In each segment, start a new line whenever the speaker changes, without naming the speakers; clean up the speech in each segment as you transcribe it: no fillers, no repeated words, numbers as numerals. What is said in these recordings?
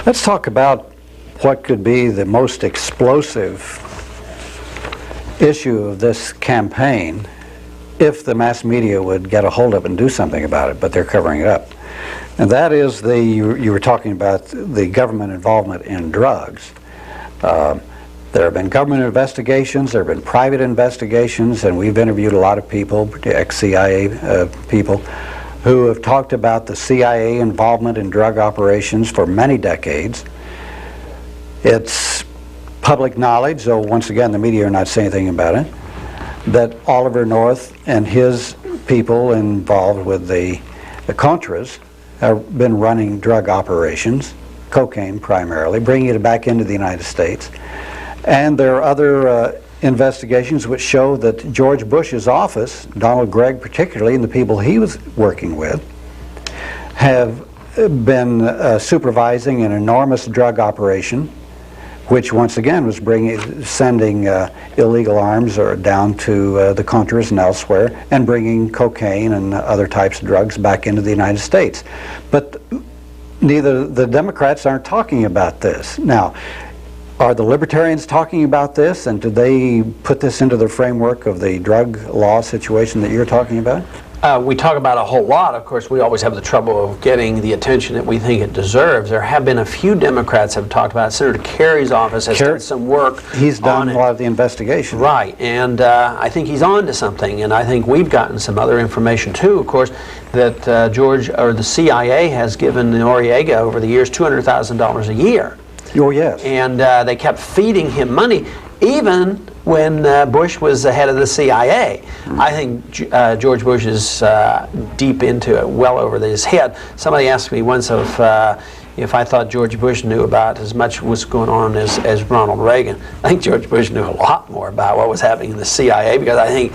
Let's talk about what could be the most explosive issue of this campaign if the mass media would get a hold of it and do something about it, but they're covering it up. And that is you were talking about the government involvement in drugs. There have been government investigations, there have been private investigations, and we've interviewed a lot of people, ex-CIA people, who have talked about the CIA involvement in drug operations for many decades. It's public knowledge, though once again the media are not saying anything about it, that Oliver North and his people involved with the Contras have been running drug operations, cocaine primarily, bringing it back into the United States. And there are other investigations which show that George Bush's office, Donald Gregg particularly, and the people he was working with, have been supervising an enormous drug operation, which once again was sending illegal arms down to the Contras and elsewhere, and bringing cocaine and other types of drugs back into the United States. But neither the Democrats aren't talking about this. Now, are the libertarians talking about this, and do they put this into the framework of the drug law situation that you're talking about?
We talk about a whole lot. Of course, we always have the trouble of getting the attention that we think it deserves. There have been a few Democrats have talked about it. Senator Kerry's office has done some work.
He's done a lot of the investigation.
Right, and I think he's on to something, and I think we've gotten some other information too, of course, that the CIA has given Noriega over the years $200,000 a year.
Oh, yes.
And they kept feeding him money, even when Bush was the head of the CIA. I think George Bush is deep into it, well over his head. Somebody asked me once if I thought George Bush knew about as much what's going on as Ronald Reagan. I think George Bush knew a lot more about what was happening in the CIA, because I think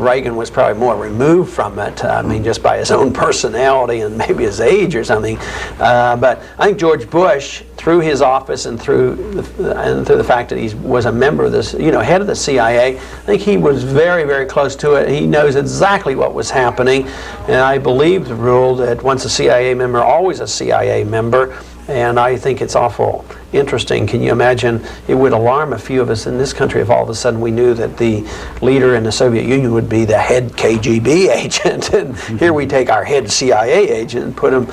Reagan was probably more removed from it, I mean, just by his own personality and maybe his age or something. But I think George Bush, through his office and through the fact that he was a member of this, head of the CIA, I think he was very, very close to it. He knows exactly what was happening, and I believe the rule that once a CIA member, always a CIA member. And I think it's awful interesting. Can you imagine? It would alarm a few of us in this country if all of a sudden we knew that the leader in the Soviet Union would be the head KGB agent, and here we take our head CIA agent and put him,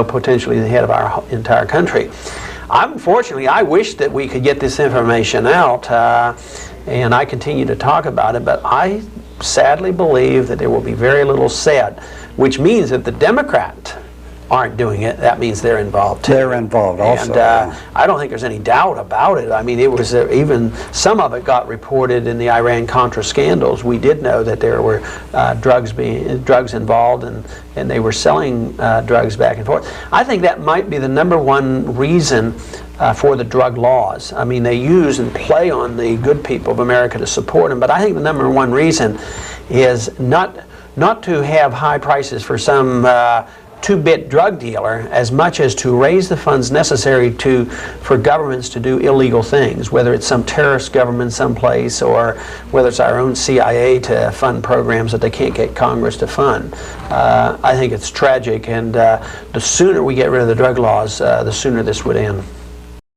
potentially the head of our entire country. Unfortunately, I wish that we could get this information out, and I continue to talk about it, but I sadly believe that there will be very little said, which means that the Democrat aren't doing it, that means they're involved too.
They're involved also.
And I don't think there's any doubt about it. I mean, it was even some of it got reported in the Iran-Contra scandals. We did know that there were drugs involved, and they were selling drugs back and forth. I think that might be the #1 reason for the drug laws. I mean, they use and play on the good people of America to support them, but I think the #1 reason is not to have high prices for some two-bit drug dealer, as much as to raise the funds necessary for governments to do illegal things, whether it's some terrorist government someplace or whether it's our own CIA to fund programs that they can't get Congress to fund. I think it's tragic, and the sooner we get rid of the drug laws, the sooner this would end.